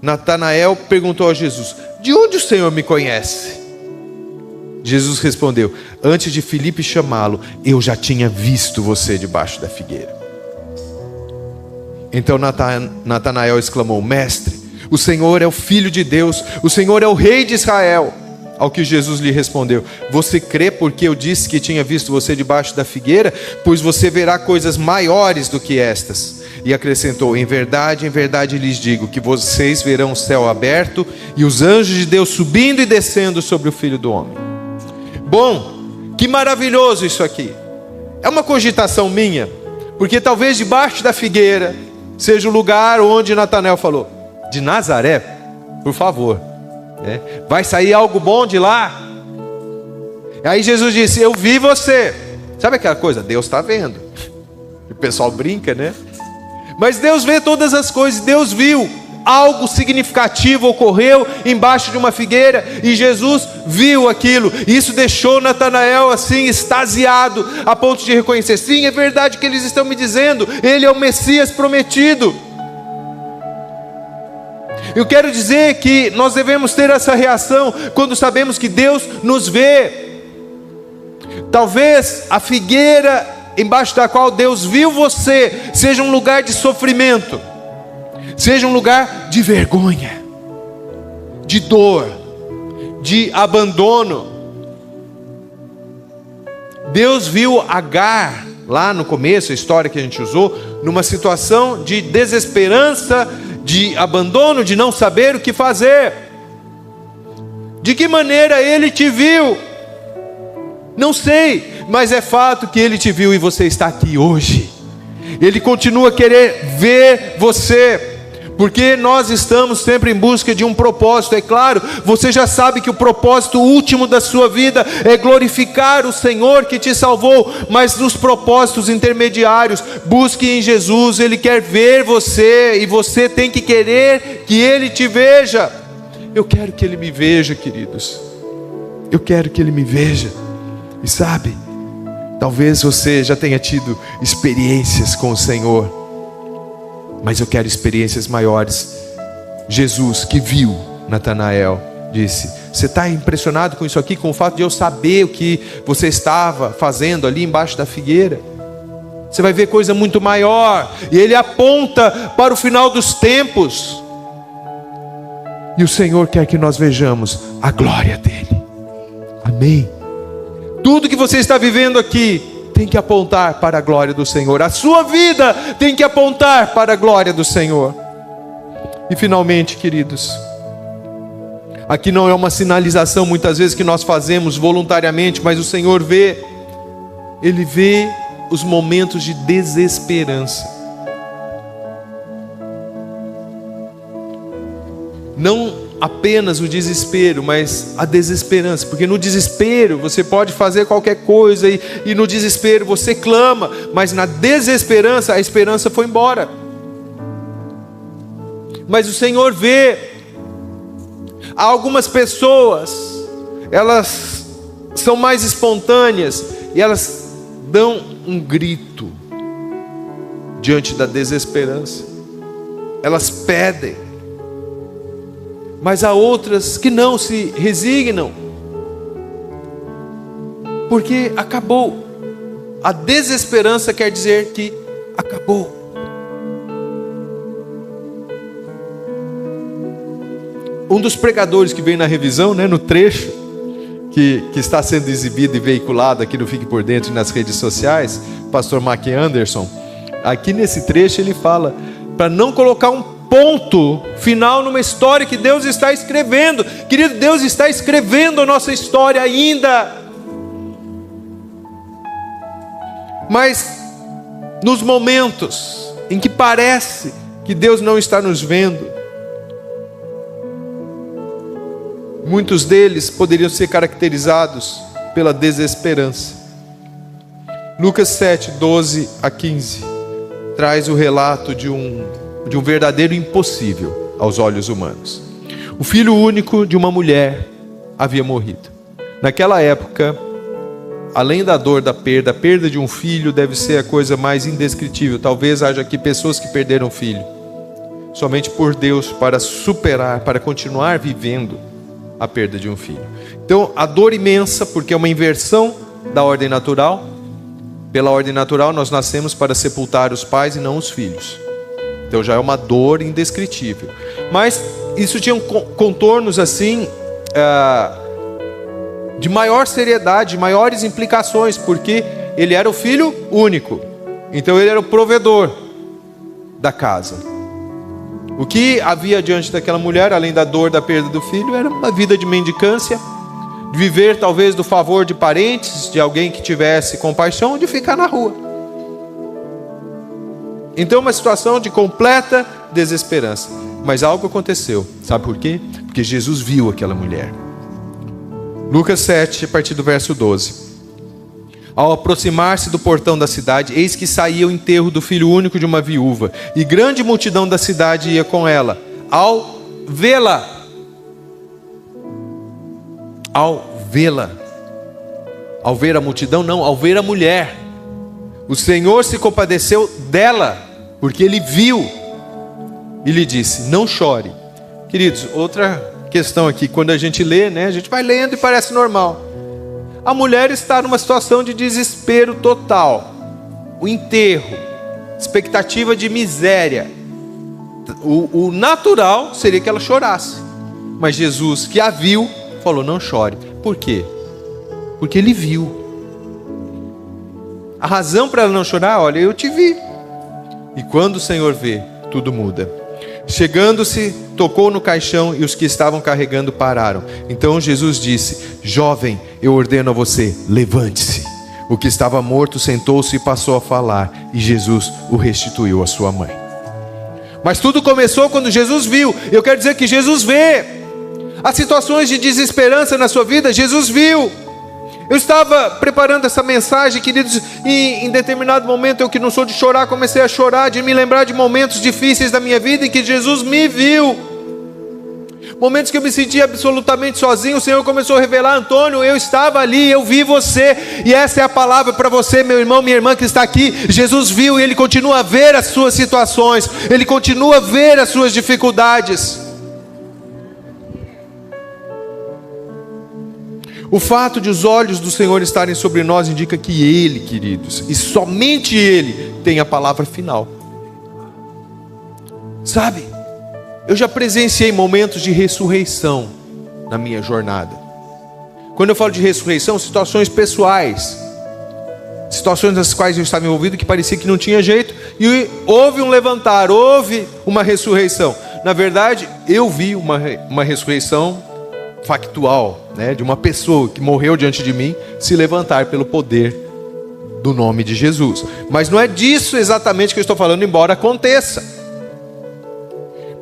Natanael perguntou a Jesus: de onde o Senhor me conhece? Jesus respondeu: antes de Filipe chamá-lo, eu já tinha visto você debaixo da figueira. Então Natanael exclamou: mestre, o Senhor é o Filho de Deus, o Senhor é o Rei de Israel. Ao que Jesus lhe respondeu: você crê porque eu disse que tinha visto você debaixo da figueira? Pois você verá coisas maiores do que estas. E acrescentou: em verdade lhes digo, que vocês verão o céu aberto e os anjos de Deus subindo e descendo sobre o Filho do Homem. Bom, que maravilhoso isso aqui. É uma cogitação minha, porque talvez debaixo da figueira seja o lugar onde Natanael falou: de Nazaré, por favor, vai sair algo bom de lá? Aí Jesus disse: eu vi você. Sabe aquela coisa? Deus está vendo. O pessoal brinca, né? Mas Deus vê todas as coisas. Deus viu. Algo significativo ocorreu embaixo de uma figueira e Jesus viu aquilo. Isso deixou Natanael assim extasiado, a ponto de reconhecer: sim, é verdade que eles estão me dizendo, ele é o Messias prometido. Eu quero dizer que nós devemos ter essa reação quando sabemos que Deus nos vê. Talvez a figueira embaixo da qual Deus viu você seja um lugar de sofrimento, seja um lugar de vergonha, de dor, de abandono. Deus viu Agar, lá no começo, a história que a gente usou, numa situação de desesperança, de abandono, de não saber o que fazer. De que maneira Ele te viu? Não sei, mas é fato que Ele te viu e você está aqui hoje. Ele continua a querer ver você, porque nós estamos sempre em busca de um propósito. É claro, você já sabe que o propósito último da sua vida é glorificar o Senhor que te salvou, mas nos propósitos intermediários, busque em Jesus. Ele quer ver você e você tem que querer que Ele te veja. Eu quero que Ele me veja, queridos. Eu quero que Ele me veja. E sabe, talvez você já tenha tido experiências com o Senhor, mas eu quero experiências maiores. Jesus, que viu Natanael, disse: você está impressionado com isso aqui, com o fato de eu saber o que você estava fazendo ali embaixo da figueira? Você vai ver coisa muito maior. E ele aponta para o final dos tempos, e o Senhor quer que nós vejamos a glória dele. Amém? Tudo que você está vivendo aqui tem que apontar para a glória do Senhor. A sua vida tem que apontar para a glória do Senhor. E finalmente, queridos, aqui não é uma sinalização muitas vezes que nós fazemos voluntariamente, mas o Senhor vê. Ele vê os momentos de desesperança. Não apenas o desespero, mas a desesperança, porque no desespero você pode fazer qualquer coisa e no desespero você clama, mas na desesperança a esperança foi embora. Mas o Senhor vê. Há algumas pessoas, elas são mais espontâneas e elas dão um grito diante da desesperança, elas pedem. Mas há outras que não se resignam, porque acabou. A desesperança quer dizer que acabou. Um dos pregadores que veio na revisão, no trecho que está sendo exibido e veiculado aqui no Fique por Dentro e nas redes sociais, pastor Mark Anderson, aqui nesse trecho ele fala para não colocar um ponto final numa história que Deus está escrevendo. Querido, Deus está escrevendo a nossa história ainda. Mas nos momentos em que parece que Deus não está nos vendo, muitos deles poderiam ser caracterizados pela desesperança. Lucas 7, 12 a 15 traz o relato de um verdadeiro impossível aos olhos humanos. O filho único de uma mulher havia morrido. Naquela época, além da dor da perda, a perda de um filho deve ser a coisa mais indescritível. Talvez haja aqui pessoas que perderam filho somente por Deus para superar, para continuar vivendo a perda de um filho. Então, a dor imensa, porque é uma inversão da ordem natural. Pela ordem natural, nós nascemos para sepultar os pais e não os filhos. Então já é uma dor indescritível. Mas isso tinha contornos assim, de maior seriedade, de maiores implicações, porque ele era o filho único. Então ele era o provedor da casa. O que havia diante daquela mulher, além da dor da perda do filho, era uma vida de mendicância, de viver talvez do favor de parentes, de alguém que tivesse compaixão, de ficar na rua. Então uma situação de completa desesperança. Mas algo aconteceu, sabe por quê? Porque Jesus viu aquela mulher. Lucas 7, a partir do verso 12. Ao aproximar-se do portão da cidade, eis que saía o enterro do filho único de uma viúva, e grande multidão da cidade ia com ela. Ao vê-la, ao ver a multidão, não, ao ver a mulher, o Senhor se compadeceu dela, porque ele viu, e lhe disse: não chore. Queridos, outra questão aqui, quando a gente lê, né, a gente vai lendo e parece normal. A mulher está numa situação de desespero total, o enterro, expectativa de miséria. O natural seria que ela chorasse, mas Jesus, que a viu, falou: não chore. Por quê? Porque ele viu. A razão para ela não chorar: olha, eu te vi. E quando o Senhor vê, tudo muda. Chegando-se, tocou no caixão, e os que estavam carregando pararam. Então Jesus disse: jovem, eu ordeno a você, levante-se. O que estava morto sentou-se e passou a falar, e Jesus o restituiu à sua mãe. Mas tudo começou quando Jesus viu. Eu quero dizer que Jesus vê as situações de desesperança na sua vida. Jesus viu. Eu estava preparando essa mensagem, queridos, e em determinado momento, eu que não sou de chorar, comecei a chorar, de me lembrar de momentos difíceis da minha vida em que Jesus me viu. Momentos que eu me sentia absolutamente sozinho. O Senhor começou a revelar: Antônio, eu estava ali, eu vi você. E essa é a palavra para você, meu irmão, minha irmã que está aqui. Jesus viu, e Ele continua a ver as suas situações, Ele continua a ver as suas dificuldades. O fato de os olhos do Senhor estarem sobre nós indica que Ele, queridos, e somente Ele, tem a palavra final. Sabe, eu já presenciei momentos de ressurreição na minha jornada. Quando eu falo de ressurreição, situações pessoais, situações nas quais eu estava envolvido que parecia que não tinha jeito, e houve um levantar, houve uma ressurreição. Na verdade, eu vi uma ressurreição factual, né, de uma pessoa que morreu diante de mim se levantar pelo poder do nome de Jesus. Mas não é disso exatamente que eu estou falando, embora aconteça.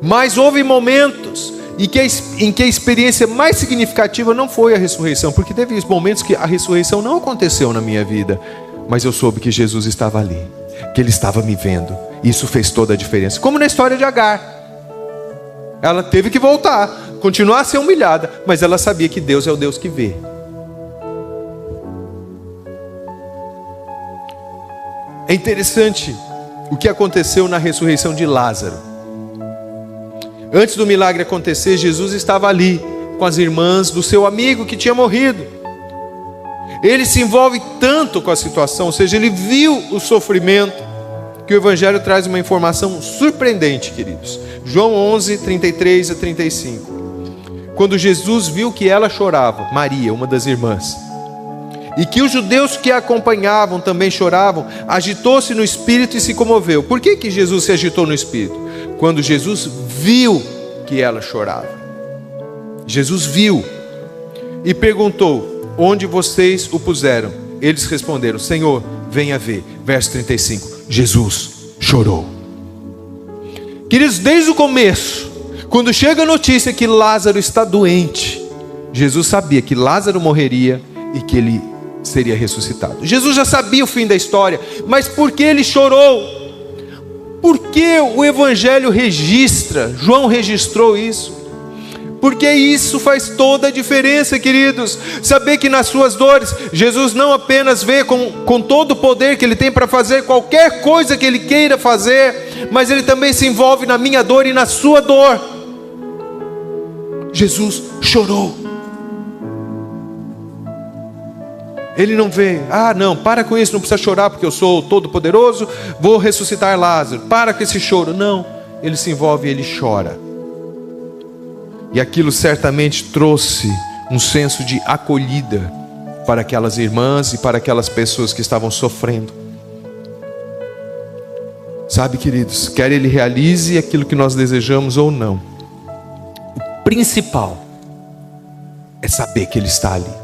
Mas houve momentos em que a experiência mais significativa não foi a ressurreição, porque teve momentos que a ressurreição não aconteceu na minha vida, mas eu soube que Jesus estava ali, que Ele estava me vendo. Isso fez toda a diferença. Como na história de Agar, ela teve que voltar, continuar a ser humilhada, mas ela sabia que Deus é o Deus que vê. É interessante o que aconteceu na ressurreição de Lázaro. Antes do milagre acontecer, Jesus estava ali com as irmãs do seu amigo que tinha morrido. Ele se envolve tanto com a situação, ou seja, ele viu o sofrimento, que o Evangelho traz uma informação surpreendente, queridos. João 11, 33 a 35. Quando Jesus viu que ela chorava, Maria, uma das irmãs, e que os judeus que a acompanhavam também choravam, agitou-se no espírito e se comoveu. Por que Jesus se agitou no espírito? Quando Jesus viu que ela chorava. Jesus viu e perguntou: onde vocês o puseram? Eles responderam: Senhor, venha ver. Verso 35, Jesus chorou. Queridos, desde o começo, quando chega a notícia que Lázaro está doente, Jesus sabia que Lázaro morreria e que ele seria ressuscitado. Jesus já sabia o fim da história, mas por que ele chorou? Porque o Evangelho registra, João registrou isso. Porque isso faz toda a diferença, queridos. Saber que nas suas dores, Jesus não apenas vê com todo o poder que Ele tem para fazer qualquer coisa que Ele queira fazer, mas Ele também se envolve na minha dor e na sua dor. Jesus chorou. Ele não vê, não, para com isso, não precisa chorar porque eu sou todo poderoso, vou ressuscitar Lázaro, para com esse choro. Não, Ele se envolve e Ele chora. E aquilo certamente trouxe um senso de acolhida para aquelas irmãs e para aquelas pessoas que estavam sofrendo. Sabe, queridos, quer Ele realize aquilo que nós desejamos ou não, o principal é saber que Ele está ali.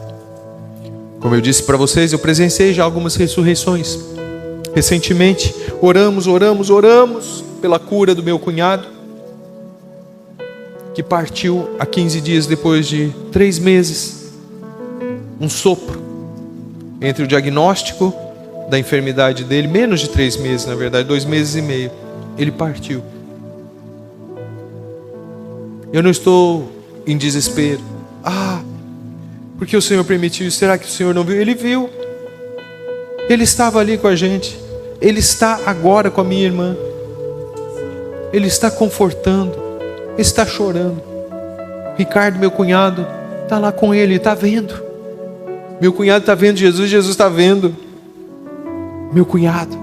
Como eu disse para vocês, eu presenciei já algumas ressurreições. Recentemente, oramos pela cura do meu cunhado, que partiu há 15 dias depois de 3 meses. Um sopro entre o diagnóstico da enfermidade dele, menos de 3 meses, na verdade, 2 meses e meio, ele partiu. Eu não estou em desespero. Porque o Senhor permitiu isso? Será que o Senhor não viu? Ele viu. Ele estava ali com a gente. Ele está agora com a minha irmã. Ele está confortando. Ele está chorando. Ricardo, meu cunhado, está lá com ele, está vendo. Meu cunhado está vendo Jesus, Jesus está vendo. Meu cunhado,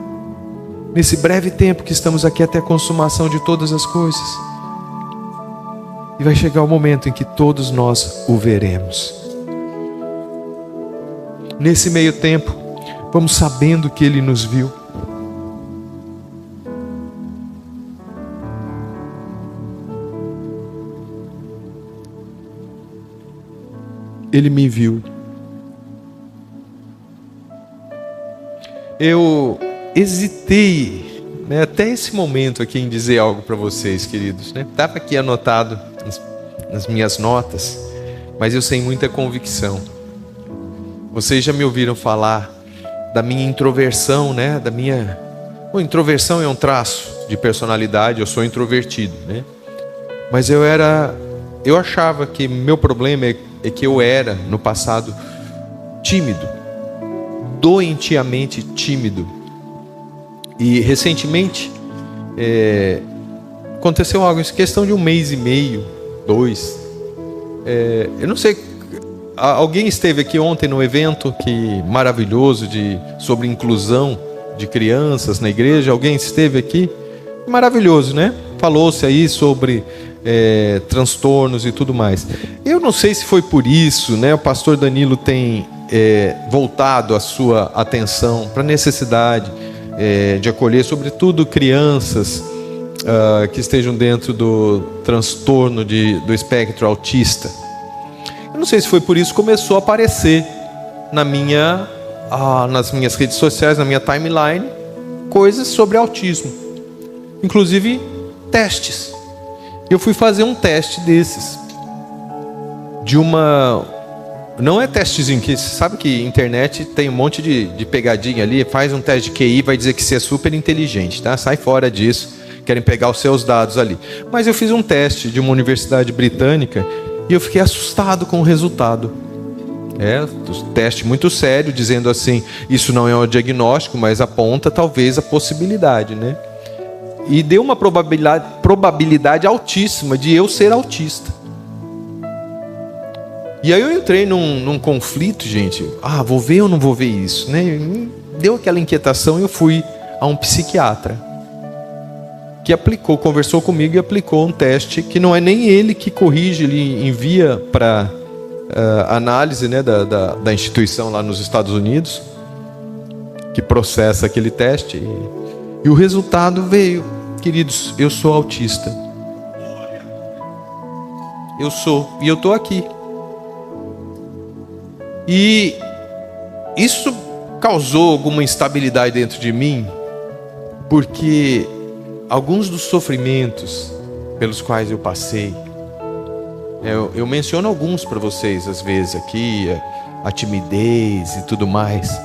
nesse breve tempo que estamos aqui até a consumação de todas as coisas. E vai chegar o momento em que todos nós o veremos. Nesse meio tempo, vamos sabendo que Ele nos viu. Ele me viu. Eu hesitei, até esse momento aqui em dizer algo para vocês, queridos. Estava aqui anotado nas minhas notas, mas eu sem muita convicção. Vocês já me ouviram falar da minha introversão, introversão é um traço de personalidade, eu sou introvertido, Mas eu achava que meu problema é que eu era, no passado, tímido. Doentiamente tímido. E recentemente, aconteceu algo, em questão de 1 mês e meio, 2. Eu não sei... Alguém esteve aqui ontem no evento maravilhoso sobre inclusão de crianças na igreja? Alguém esteve aqui? Maravilhoso, Falou-se aí sobre transtornos e tudo mais. Eu não sei se foi por isso, o pastor Danilo tem voltado a sua atenção para a necessidade de acolher, sobretudo crianças que estejam dentro do transtorno do espectro autista. Eu não sei se foi por isso que começou a aparecer nas minhas redes sociais, na minha timeline, coisas sobre autismo, inclusive testes. Eu fui fazer um teste desses, não é testezinho, que você sabe que internet tem um monte de pegadinha ali, faz um teste de QI, vai dizer que você é super inteligente, tá? Sai fora disso, querem pegar os seus dados ali. Mas eu fiz um teste de uma universidade britânica e eu fiquei assustado com o resultado. Um teste muito sério, dizendo assim, isso não é um diagnóstico, mas aponta talvez a possibilidade, E deu uma probabilidade altíssima de eu ser autista. E aí eu entrei num conflito, gente. Vou ver ou não vou ver isso, Deu aquela inquietação e eu fui a um psiquiatra que conversou comigo e aplicou um teste que não é nem ele que corrige, ele envia para análise da instituição lá nos Estados Unidos, que processa aquele teste. E o resultado veio. Queridos, eu sou autista. Eu sou, e eu estou aqui. E isso causou alguma instabilidade dentro de mim, porque alguns dos sofrimentos pelos quais eu passei, eu menciono alguns para vocês às vezes aqui, a timidez e tudo mais,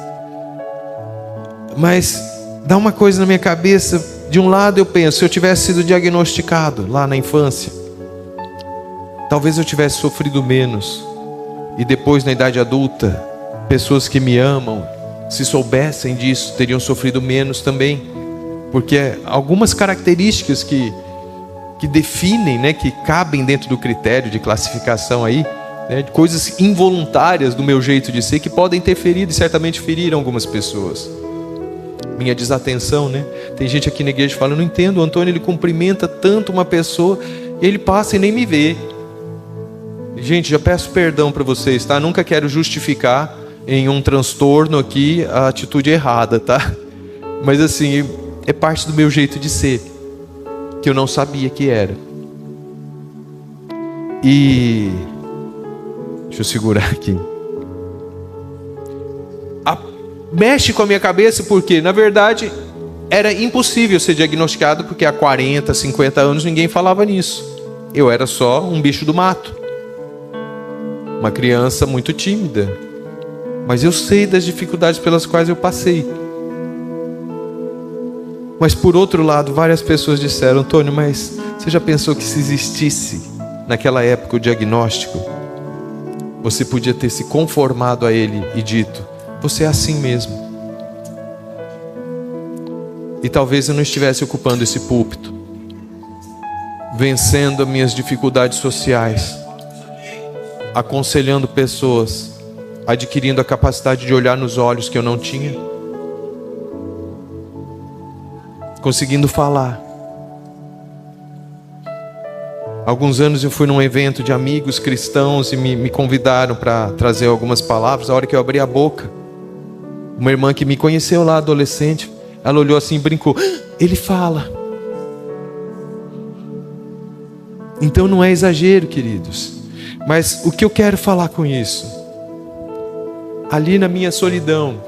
mas dá uma coisa na minha cabeça. De um lado eu penso, se eu tivesse sido diagnosticado lá na infância, talvez eu tivesse sofrido menos, e depois na idade adulta, pessoas que me amam, se soubessem disso, teriam sofrido menos também, porque algumas características que definem, né, que cabem dentro do critério de classificação aí, né, coisas involuntárias do meu jeito de ser, que podem ter ferido e certamente feriram algumas pessoas. Minha desatenção, né? Tem gente aqui na igreja que fala, eu não entendo, o Antônio ele cumprimenta tanto uma pessoa, e ele passa e nem me vê. Gente, já peço perdão para vocês, tá? Nunca quero justificar em um transtorno aqui a atitude errada, tá? Mas assim, é parte do meu jeito de ser, que eu não sabia que era. E deixa eu segurar aqui. Mexe com a minha cabeça porque, na verdade, era impossível ser diagnosticado, porque há 40, 50 anos ninguém falava nisso. Eu era só um bicho do mato, uma criança muito tímida, mas eu sei das dificuldades pelas quais eu passei. Mas por outro lado, várias pessoas disseram, Antônio, mas você já pensou que se existisse naquela época o diagnóstico, você podia ter se conformado a ele e dito, você é assim mesmo. E talvez eu não estivesse ocupando esse púlpito, vencendo as minhas dificuldades sociais, aconselhando pessoas, adquirindo a capacidade de olhar nos olhos que eu não tinha, conseguindo falar. Alguns anos eu fui num evento de amigos cristãos e me convidaram para trazer algumas palavras. A hora que eu abri a boca, uma irmã que me conheceu lá, adolescente, ela olhou assim e brincou, ele fala. Então não é exagero, queridos. Mas o que eu quero falar com isso? Ali na minha solidão,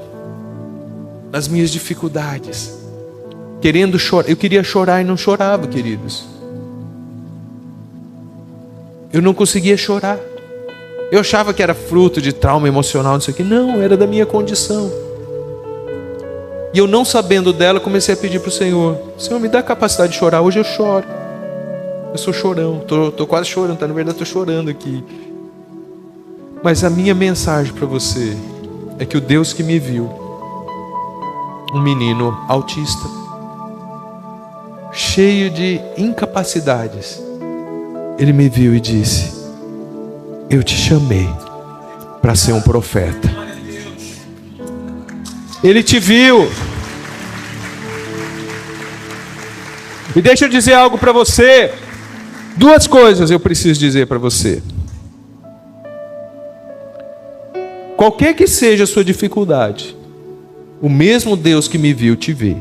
nas minhas dificuldades, querendo chorar, eu queria chorar e não chorava, queridos. Eu não conseguia chorar. Eu achava que era fruto de trauma emocional, não sei o que. Não, era da minha condição. E eu, não sabendo dela, comecei a pedir para o Senhor, Senhor, me dá a capacidade de chorar. Hoje eu choro. Eu sou chorão, tô quase chorando, tá? Na verdade estou chorando aqui. Mas a minha mensagem para você é que o Deus que me viu, um menino autista, cheio de incapacidades, Ele me viu e disse, eu te chamei para ser um profeta. Ele te viu. E deixa eu dizer algo para você. Duas coisas eu preciso dizer para você. Qualquer que seja a sua dificuldade, o mesmo Deus que me viu te vê.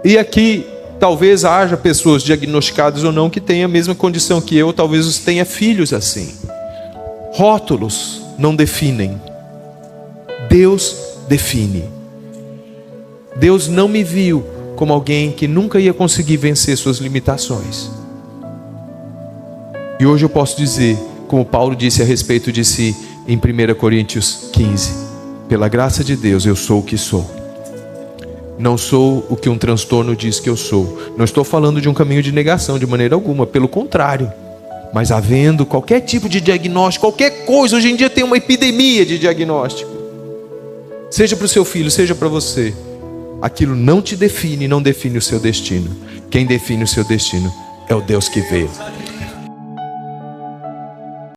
E aqui talvez haja pessoas diagnosticadas ou não que tenham a mesma condição que eu, talvez os tenha filhos assim. Rótulos não definem. Deus define. Deus não me viu como alguém que nunca ia conseguir vencer suas limitações. E hoje eu posso dizer, como Paulo disse a respeito de si em 1 Coríntios 15, pela graça de Deus eu sou o que sou. Não sou o que um transtorno diz que eu sou. Não estou falando de um caminho de negação de maneira alguma, pelo contrário. Mas havendo qualquer tipo de diagnóstico, qualquer coisa, hoje em dia tem uma epidemia de diagnóstico. Seja para o seu filho, seja para você. Aquilo não te define, não define o seu destino. Quem define o seu destino é o Deus que veio.